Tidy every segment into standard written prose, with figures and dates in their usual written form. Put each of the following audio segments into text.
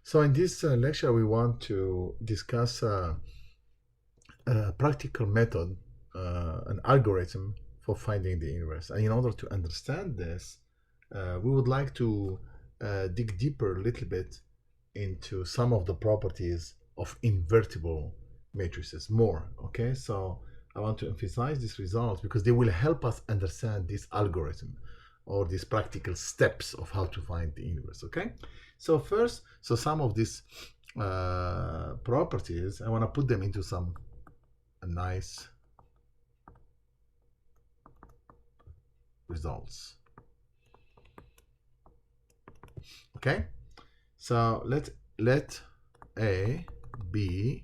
So in this lecture, we want to discuss a practical method, an algorithm for finding the inverse. And in order to understand this, we would like to dig deeper a little bit into some of the properties of invertible matrices more. Okay, so I want to emphasize these results because they will help us understand this algorithm or these practical steps of how to find the inverse. Okay, so first, some of these properties, I want to put them into some nice results. Okay, so let A be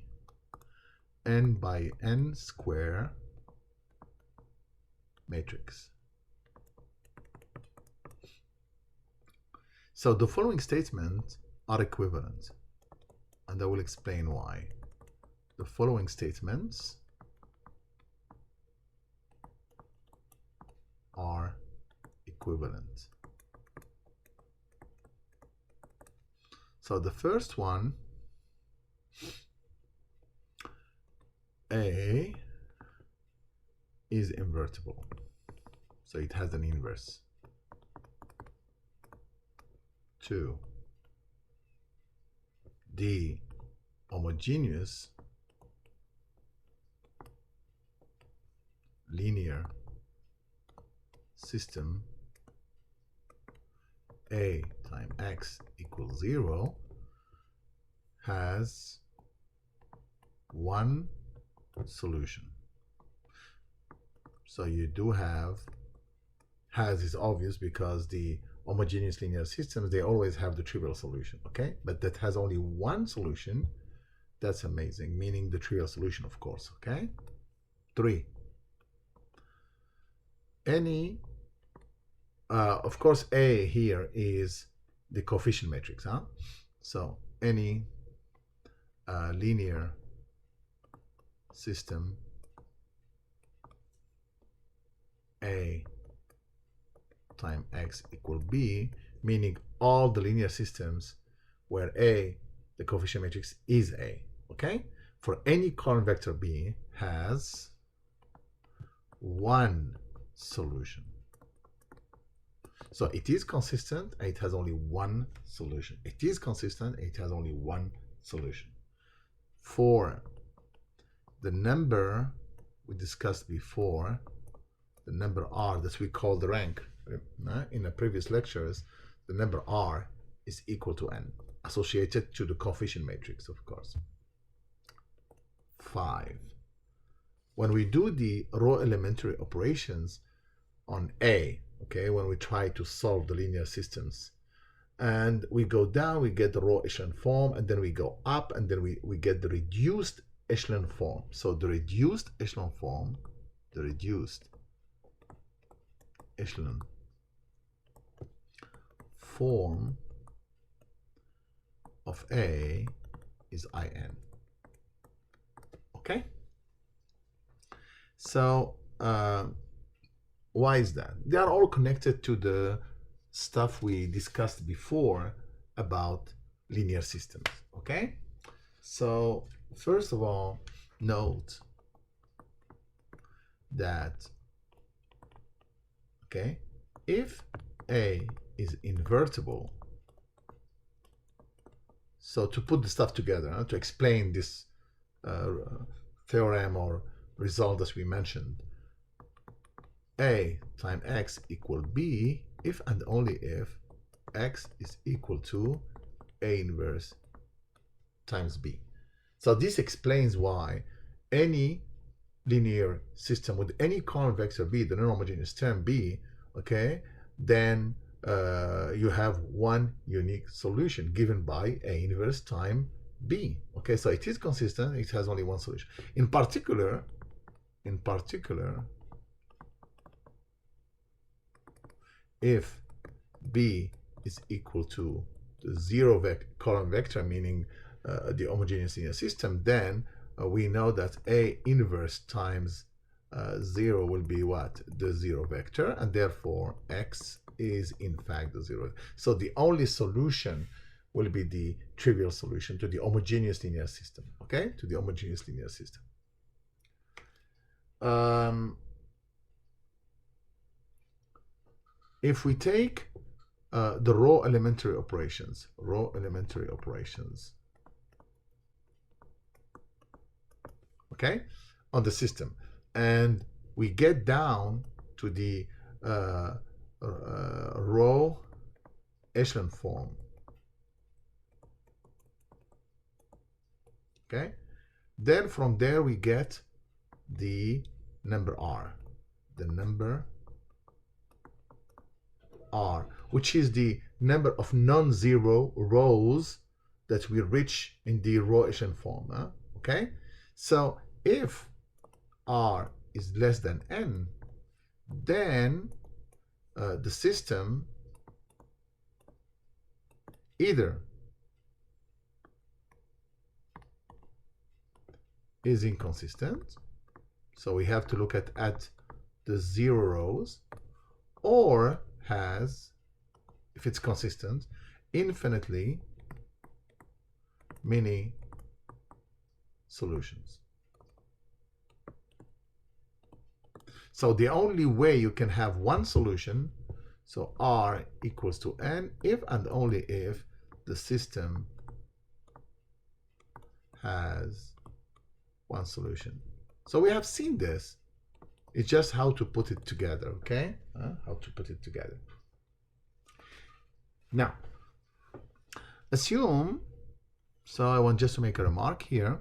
n by n square matrix. So the following statements are equivalent, and I will explain why. The following statements are equivalent. So the first one, A is invertible, so it has an inverse. 2, the homogeneous linear system A times x equals 0 has one solution. So you do have, has is obvious because the homogeneous linear systems, they always have the trivial solution, okay? But that has only one solution. That's amazing, meaning the trivial solution, of course, okay? 3, any, of course, A here is the coefficient matrix, huh? So any linear system A times x equal b, meaning all the linear systems where A, the coefficient matrix, is A, okay? For any column vector B has one solution. So it is consistent and it has only one solution. It is consistent and it has only one solution. 4, the number we discussed before, the number r that we call the rank in the previous lectures, the number r is equal to n, associated to the coefficient matrix, of course. 5, when we do the row elementary operations on A, okay, when we try to solve the linear systems, and we go down, we get the row echelon form, and then we go up, and then we get the reduced echelon form. So the reduced echelon form, the reduced echelon form of A is In. Okay? So why is that? They are all connected to the stuff we discussed before about linear systems. Okay? So first of all, note that, okay, if A is invertible, so to put the stuff together, to explain this theorem or result that we mentioned, A times x equal b if and only if x is equal to A inverse times b. So this explains why any linear system with any column vector b, the non-homogeneous term b, okay, then you have one unique solution given by A inverse times b. Okay, so it is consistent, it has only one solution. In particular, if b is equal to the zero column vector, meaning the homogeneous linear system, then we know that A inverse times 0 will be what? The zero vector, and therefore x is in fact the zero. So the only solution will be the trivial solution to the homogeneous linear system, okay? To the homogeneous linear system. If we take the row elementary operations, okay, on the system, and we get down to the row echelon form, okay, then from there we get the number R, which is the number of non-zero rows that we reach in the row echelon form, okay? So if R is less than n, then the system either is inconsistent, so we have to look at the 0 rows, or has, if it's consistent, infinitely many solutions. So the only way you can have one solution, so R equals to n, if and only if the system has one solution. So we have seen this. It's just how to put it together, okay? How to put it together. Now, assume, so I want just to make a remark here,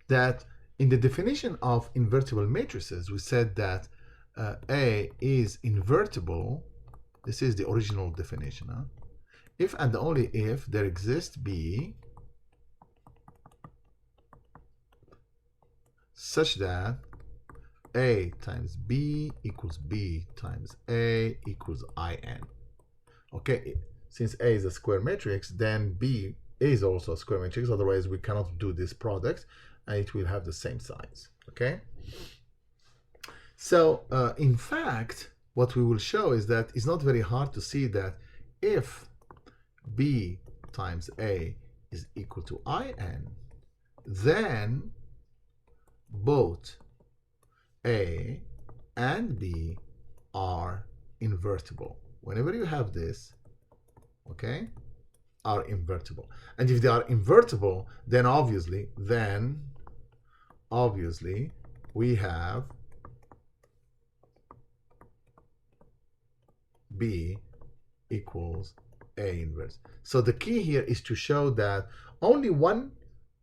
that in the definition of invertible matrices, we said that A is invertible. This is the original definition. If and only if there exists B such that A times B equals B times A equals In. Okay, since A is a square matrix, then B is also a square matrix, otherwise we cannot do this product and it will have the same size, okay? So in fact, what we will show is that it's not very hard to see that if B times A is equal to In, then both A and B are invertible. Whenever you have this, okay, are invertible. And if they are invertible, then obviously we have B equals A inverse. So the key here is to show that only one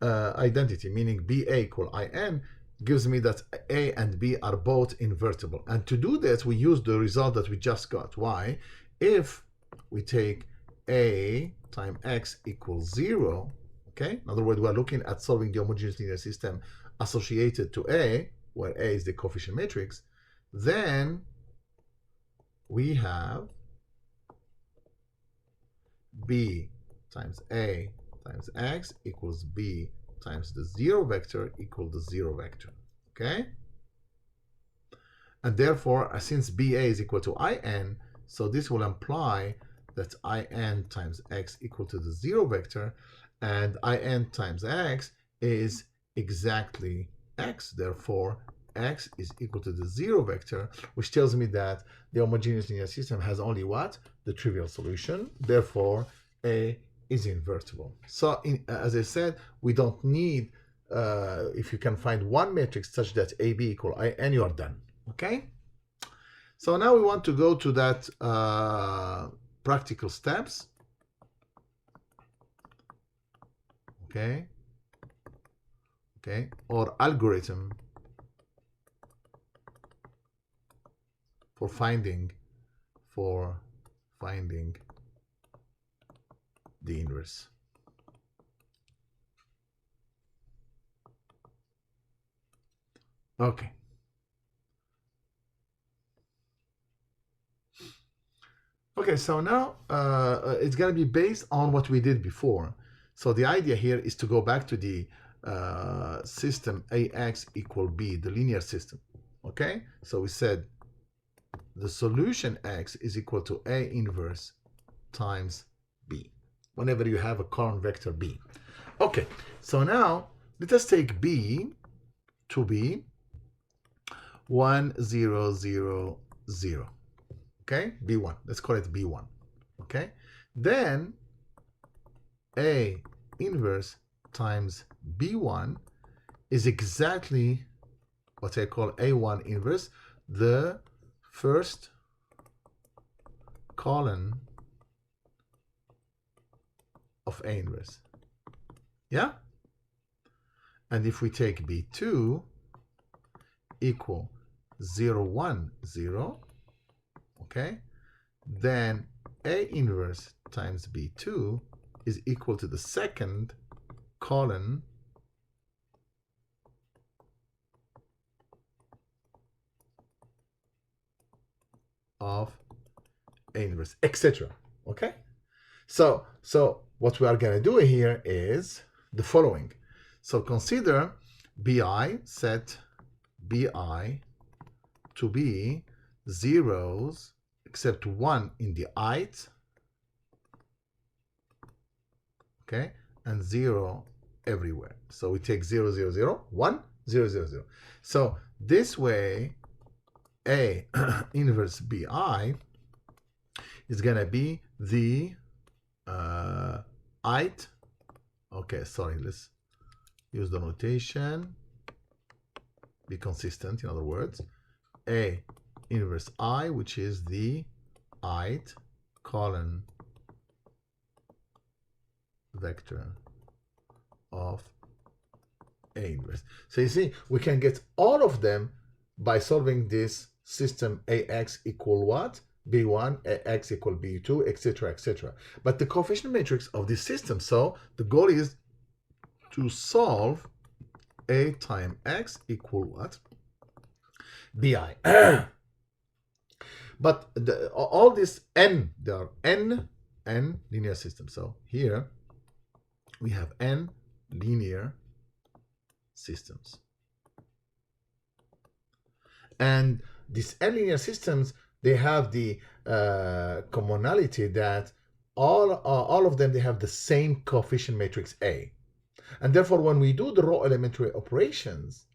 identity, meaning BA equal IN, gives me that A and B are both invertible. And to do this, we use the result that we just got. Why? If we take A times X equals 0, okay? In other words, we are looking at solving the homogeneous linear system associated to A, where A is the coefficient matrix, then we have B times A times X equals B times the 0 vector equal the 0 vector, okay? And therefore, since BA is equal to IN, so this will imply that IN times X equal to the 0 vector, and IN times X is exactly X. Therefore, X is equal to the 0 vector, which tells me that the homogeneous linear system has only what? The trivial solution. Therefore, A is invertible. So as I said, we don't need, if you can find one matrix such that AB equal IN, you are done, okay? So now we want to go to that practical steps, okay, or algorithm for finding the inverse. Okay. Okay, so now it's going to be based on what we did before. So the idea here is to go back to the system AX equal B, the linear system. Okay, so we said the solution X is equal to A inverse times B, whenever you have a column vector B. Okay, so now let us take B to be 1, 0, 0, 0. Okay, B1. Let's call it B1. Okay, then A inverse times B1 is exactly what I call A1 inverse, the first column of A inverse. Yeah? And if we take B2 equal 0, 1, 0, okay, then A inverse times B2 is equal to the second column of A inverse, etc. Okay? So what we are going to do here is the following. So consider BI, set BI to be zeros except 1 in the ith, okay, and 0 everywhere. So we take 0, 0, 0, 1, 0, 0, 0. So this way, A inverse BI is going to be the ith. Okay, sorry, let's use the notation. Be consistent, in other words. A inverse I, which is the ith column vector of A inverse. So you see, we can get all of them by solving this system AX equal what? B1, AX equal B2, etc., etc. But the coefficient matrix of this system, so the goal is to solve A times X equal what? BI. But all this N, there are N linear systems. So here we have N linear systems. And these N linear systems, they have the commonality that all of them, they have the same coefficient matrix A. And therefore, when we do the raw elementary operations,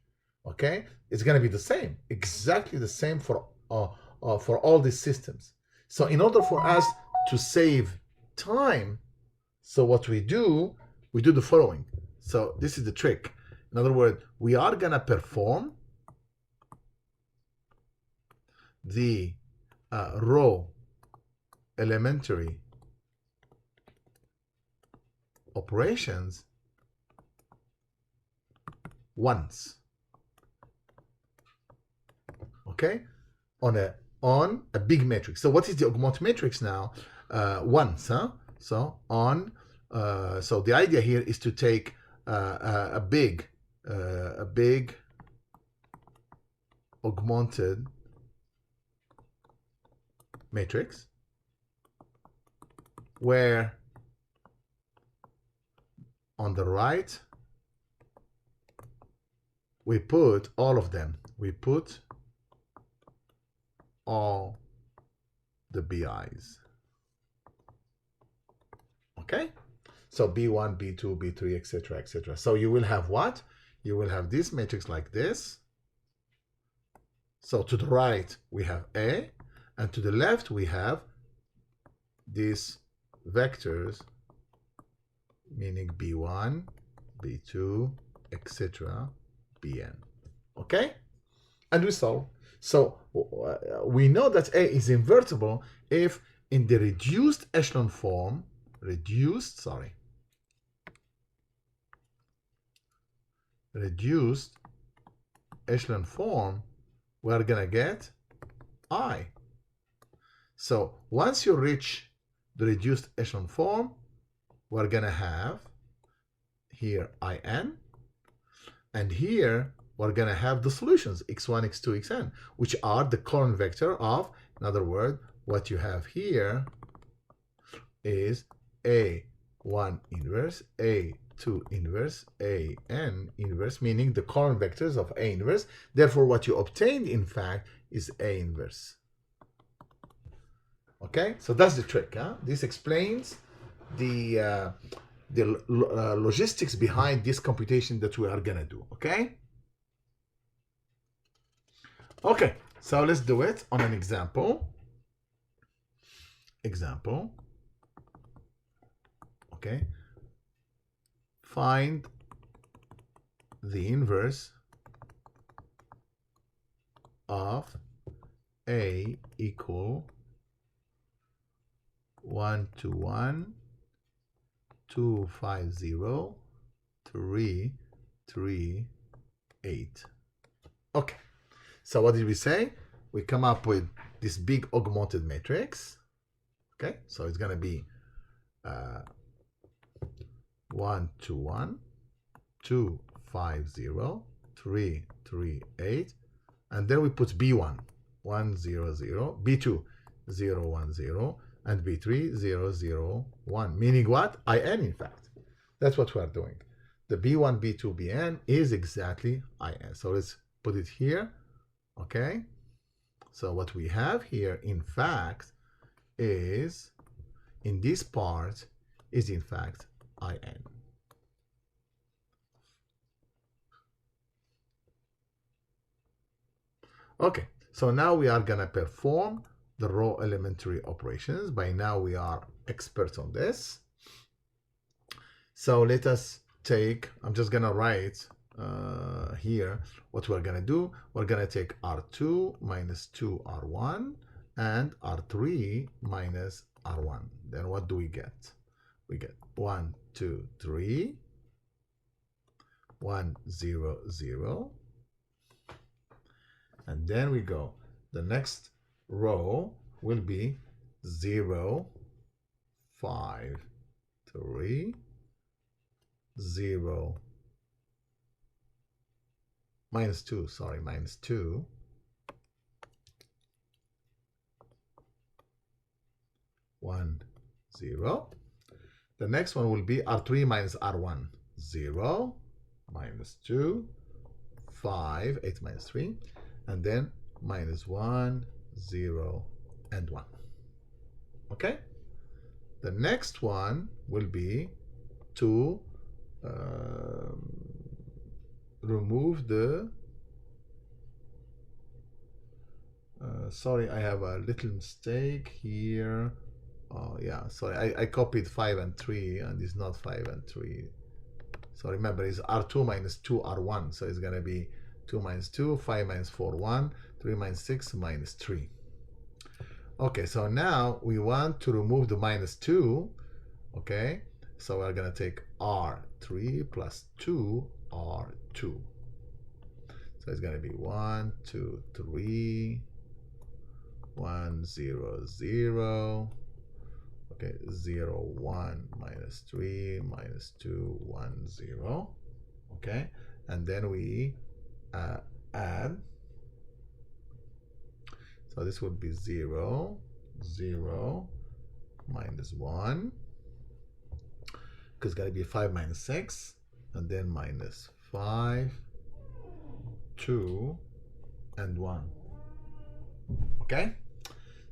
okay, it's going to be the same, exactly the same for all these systems. So in order for us to save time, so what we do the following. So this is the trick. In other words, we are going to perform the raw elementary operations once, okay, on a big matrix. So what is the augment matrix now? Once, huh? So on, so the idea here is to take a big augmented matrix where on the right we put all of them. We put all the BIs. Okay? So B1, B2, B3, etc., etc. So you will have what? You will have this matrix like this. So to the right we have A, and to the left we have these vectors, meaning B1, B2, etc., Bn. Okay? And we solve. So we know that A is invertible if in the reduced echelon form, reduced echelon form, we're gonna get I. So once you reach the reduced echelon form, we're gonna have here In, and here we're gonna have the solutions x1, x2, xn, which are the column vector of, in other words, what you have here is A1 inverse, A2 inverse, An inverse, meaning the column vectors of A inverse. Therefore, what you obtained, in fact, is A inverse. Okay, so that's the trick. Huh? This explains the logistics behind this computation that we are gonna do. Okay. Okay, so let's do it on an example. Okay. Find the inverse of A equal 1 to 1, 2, 5, 0, 3, 3, 8. Okay, so what did we say? We come up with this big augmented matrix. Okay, so it's gonna be 1 to 1, 2, 5, 0, 3, 3, 8, and then we put B1, 1, 0, 0, B2, 0, 1, 0, and B3, 0, 0, 1, meaning what? IN, in fact. That's what we are doing. The B1, B2, Bn is exactly IN. So let's put it here, okay? So what we have here, in fact, is, in this part, is in fact IN. Okay, so now we are gonna perform the raw elementary operations. By now we are experts on this. So let us take, I'm just gonna write here what we're gonna do. We're gonna take R2 minus 2R1 and R3 minus R1. Then what do we get? We get 1, 2, 3, 1, 0, 0. And then we go. The next row will be 0, 5, 3, 0, minus 2, sorry, minus 2, 1, 0. The next one will be R3 minus R1, 0, minus 2, 5, 8 minus 3, and then minus 1, 0, and 1. Okay? The next one will be to remove the sorry, I have a little mistake here. Oh yeah, sorry, I copied 5 and 3 and it's not 5 and 3. So remember, it's R2 minus 2 R1, so it's gonna be 2 minus 2, 5 minus 4, 1, 3 minus 6 minus 3. Okay, so now we want to remove the minus 2. Okay, so we're gonna take R3 plus 2 R2. So it's gonna be 1, 2, 3, 1, 0, 0. Okay, 0, 1, minus 3, minus 2, 1, 0. Okay, and then we add. So this would be 0, 0, minus 1. Because it's got to be 5 minus 6, and then minus 5, 2, and 1. Okay?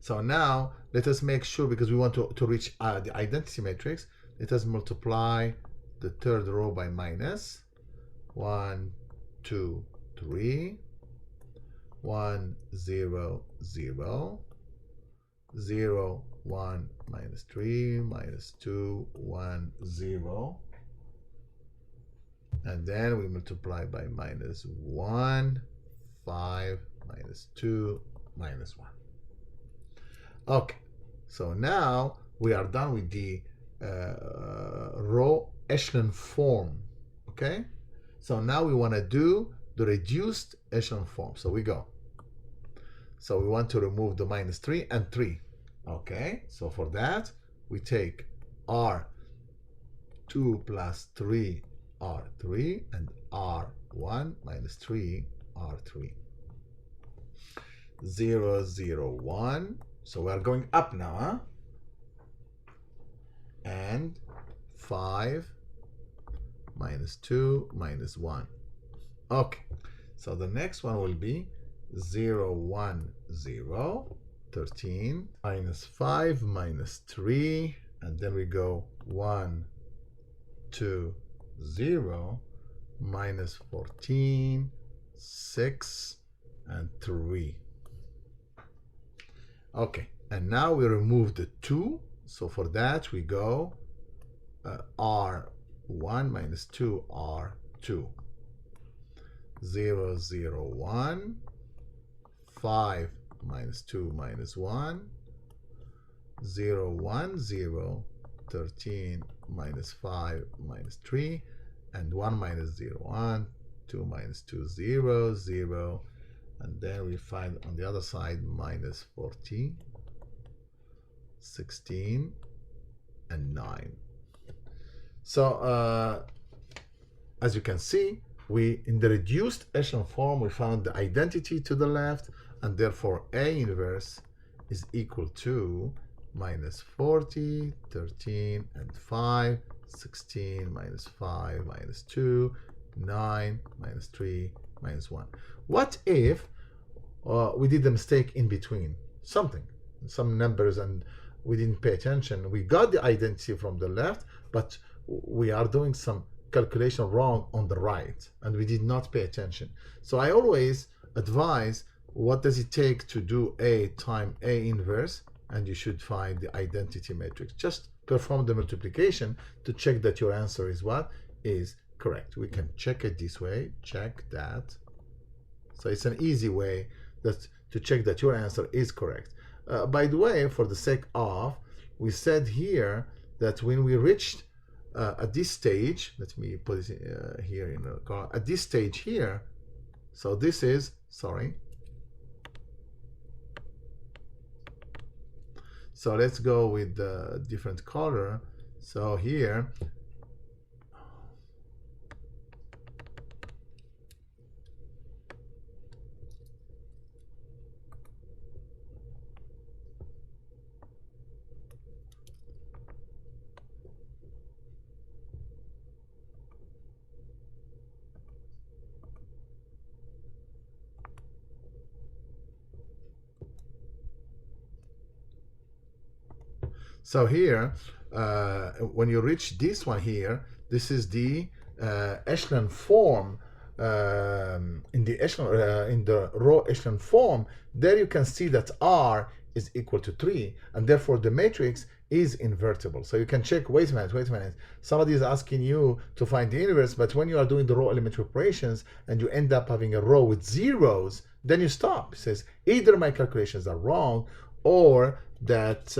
So now let us make sure, because we want to reach the identity matrix, let us multiply the third row by minus 1, 2, 3, 1, 0, 0, 0, 1, minus 3, minus 2, 1, 0. And then we multiply by minus 1, 5, minus 2, minus 1. Okay, so now we are done with the row echelon form. Okay, so now we want to do the reduced echelon form. So we go. So we want to remove the minus 3 and 3. Okay, so for that we take R2 plus 3 R3 and R1 minus 3 R3. 0, 0, 1. So we are going up now, huh? And 5 minus 2 minus 1. Okay, so the next one will be 0, 1, 0. 13 minus 5 minus 3, and then we go 1, 2, 0, minus 14, 6, and 3. Okay, and now we remove the 2. So for that we go R1 minus 2, R2. 0, 0, 1, 5 minus 2 minus 1, 0, 1, 0, 13 minus 5 minus 3, and 1 minus 0, 1, 2 minus 2, 0, 0, and then we find on the other side minus 14, 16, and 9. So as you can see, in the reduced echelon form, we found the identity to the left, and therefore A inverse is equal to minus 40, 13, and 5, 16, minus 5, minus 2, 9, minus 3, minus 1. What if we did a mistake in between? Some numbers, and we didn't pay attention. We got the identity from the left, but we are doing some calculation wrong on the right, and we did not pay attention. So I always advise, what does it take to do A times A inverse? And you should find the identity matrix. Just perform the multiplication to check that your answer is what? Is correct. We can check it this way, check that. So it's an easy way to check that your answer is correct. By the way, for the sake of, we said here that when we reached at this stage, let me put it here in the car, at this stage here, so this is, sorry, so let's go with the different color. So here, so here, when you reach this one here, this is the echelon form. In the row echelon form, there you can see that R is equal to 3, and therefore the matrix is invertible. So you can check, wait a minute. Somebody is asking you to find the inverse, but when you are doing the row elementary operations and you end up having a row with zeros, then you stop. It says either my calculations are wrong, or that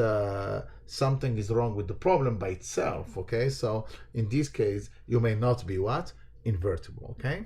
something is wrong with the problem by itself. Okay, so in this case, you may not be what? Invertible. Okay.